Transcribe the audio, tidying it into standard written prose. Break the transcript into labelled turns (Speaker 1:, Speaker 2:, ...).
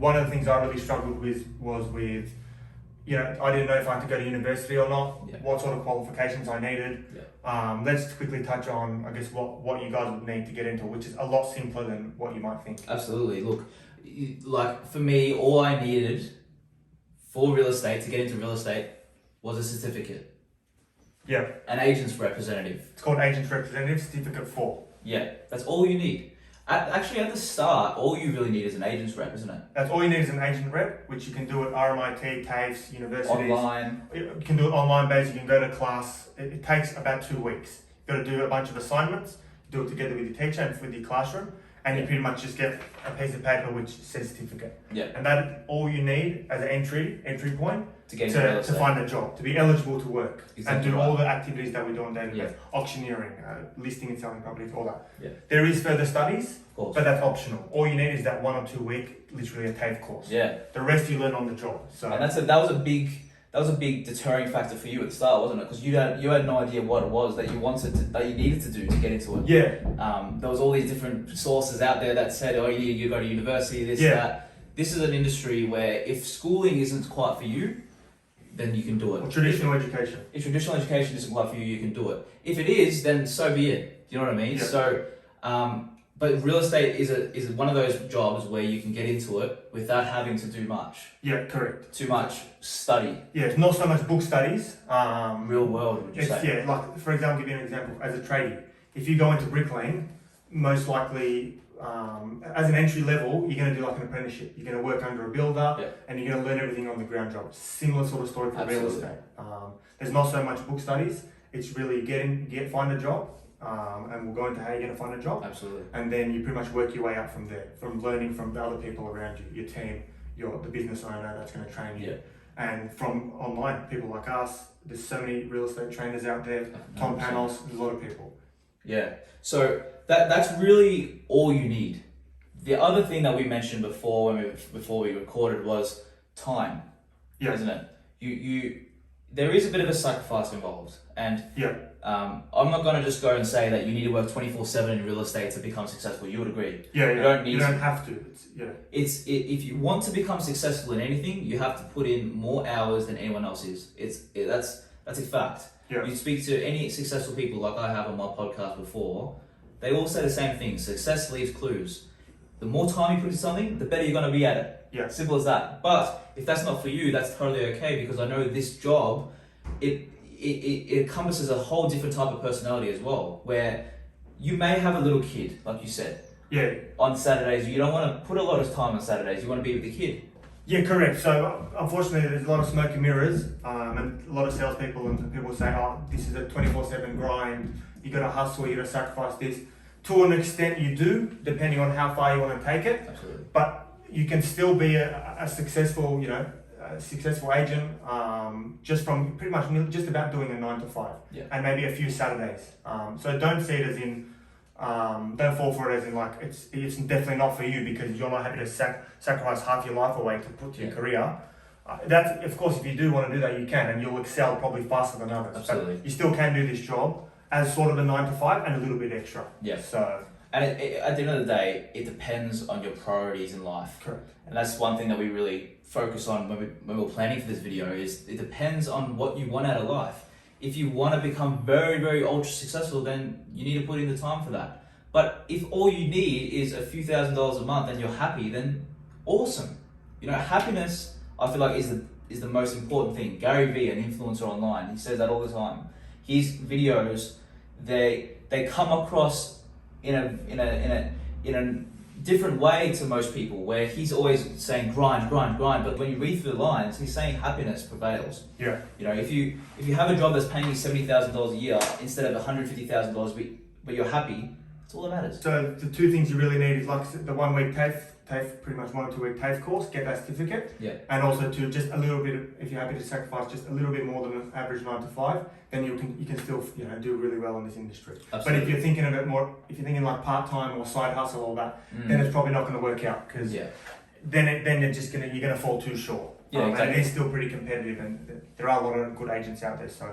Speaker 1: one of the things I really struggled with was with, I didn't know if I had to go to university or not, what sort of qualifications I needed. Let's quickly touch on, I guess, what you guys would need to get into, which is a lot simpler than what you might think.
Speaker 2: Absolutely. Look, like for me, all I needed for real estate, to get into real estate, was a certificate.
Speaker 1: Yeah.
Speaker 2: An agent's representative.
Speaker 1: It's called Agent's Representative Certificate 4.
Speaker 2: Yeah, that's all you need. Actually, at the start, all you really need is an agent's representative.
Speaker 1: That's all you need is an agent rep, which you can do at RMIT, TAFEs, universities.
Speaker 2: Online.
Speaker 1: You can do it online based, you can go to class. It takes about 2 weeks. You've got to do a bunch of assignments, do it together with your teacher and with your classroom, and you pretty much just get a piece of paper which says certificate.
Speaker 2: Yeah.
Speaker 1: And that's all you need as an entry point
Speaker 2: to get into real estate,
Speaker 1: to find a job, to be eligible to work,
Speaker 2: exactly,
Speaker 1: and do all the activities that we do on day-to-day, auctioneering, listing and selling properties, all that.
Speaker 2: Yeah.
Speaker 1: There is further studies,
Speaker 2: but
Speaker 1: that's optional. All you need is that 1 or 2 week, literally a TAFE course.
Speaker 2: Yeah.
Speaker 1: The rest you learn on the job. So.
Speaker 2: And that was a big deterring factor for you at the start, wasn't it? Because you had no idea what it was that you needed to do to get into it.
Speaker 1: Yeah.
Speaker 2: There was all these different sources out there that said, oh, you go to university, that. This is an industry where if schooling isn't quite for you, then you can do it.
Speaker 1: Or traditional education.
Speaker 2: If traditional education isn't quite for you, you can do it. If it is, then so be it. Do you know what I mean?
Speaker 1: Yeah.
Speaker 2: So, but real estate is one of those jobs where you can get into it without having to do much.
Speaker 1: Yeah, correct.
Speaker 2: Too much study.
Speaker 1: Yeah, it's not so much book studies.
Speaker 2: Real world, would you say?
Speaker 1: Yeah, like for example, give you an example. As a tradie, if you go into bricklaying, most likely, as an entry level, you're going to do like an apprenticeship. You're going to work under a builder, and you're going to learn everything on the ground job. Similar sort of story for real estate. There's not so much book studies. It's really find a job. And we'll go into how you're going to find a job.
Speaker 2: Absolutely.
Speaker 1: And then you pretty much work your way up from there, from learning from the other people around you, your team, the business owner that's going to train you. And from online, people like us, there's so many real estate trainers out there, Tom Panos, there's a lot of people.
Speaker 2: Yeah, so that's really all you need. The other thing that we mentioned before we recorded was time, isn't it? There is a bit of a sacrifice involved, and I'm not going to just go and say that you need to work 24/7 in real estate to become successful. You would agree?
Speaker 1: Yeah,
Speaker 2: you don't
Speaker 1: have to.
Speaker 2: If you want to become successful in anything, you have to put in more hours than anyone else is. That's a fact.
Speaker 1: Yeah.
Speaker 2: You speak to any successful people like I have on my podcast before, they all say the same thing. Success leaves clues. The more time you put into something, the better you're going to be at it.
Speaker 1: Yeah.
Speaker 2: Simple as that. But if that's not for you, that's totally okay, because I know this job, it encompasses a whole different type of personality as well, where you may have a little kid, like you said.
Speaker 1: Yeah.
Speaker 2: On Saturdays, you don't want to put a lot of time on Saturdays. You want to be with the kid.
Speaker 1: Yeah, correct. So unfortunately, there's a lot of smoke and mirrors, and a lot of salespeople and people say, "Oh, this is a 24/7 grind. You got to hustle. You got to sacrifice this." To an extent, you do, depending on how far you want to take it.
Speaker 2: Absolutely.
Speaker 1: But you can still be a successful, successful agent, just from pretty much just about doing a 9 to 5, and maybe a few Saturdays. So don't see it as in. Don't fall for it as in like it's definitely not for you because you're not happy to sacrifice half your life away to put to your career. That's, of course, if you do want to do that, you can, and you'll excel probably faster than others.
Speaker 2: Absolutely.
Speaker 1: But you still can do this job as sort of a 9 to 5 and a little bit extra.
Speaker 2: Yeah.
Speaker 1: So.
Speaker 2: And at the end of the day, it depends on your priorities in life.
Speaker 1: Correct.
Speaker 2: And that's one thing that we really focus on when we're planning for this video is it depends on what you want out of life. If you want to become very, very ultra successful, then you need to put in the time for that. But if all you need is a few $1,000s a month and you're happy, then awesome. Happiness, I feel like is the most important thing. Gary Vee, an influencer online, he says that all the time. His videos, they come across in a different way to most people, where he's always saying grind, but when you read through the lines, he's saying happiness prevails.
Speaker 1: Yeah.
Speaker 2: If you have a job that's paying you $70,000 a year instead of $150,000, but you're happy, that's all that matters.
Speaker 1: So the two things you really need is like the 1 week TAFE, pretty much 1 or 2 week TAFE course, get that certificate.
Speaker 2: Yeah. And
Speaker 1: also to just a little bit, if you're happy to sacrifice just a little bit more than an average 9 to 5, then you can still do really well in this industry.
Speaker 2: Absolutely.
Speaker 1: But if you're thinking of it more, if you're thinking like part time or side hustle, all that, then it's probably not going to work out because then you're gonna fall too short.
Speaker 2: Yeah, exactly.
Speaker 1: And it is still pretty competitive, and there are a lot of good agents out there. So.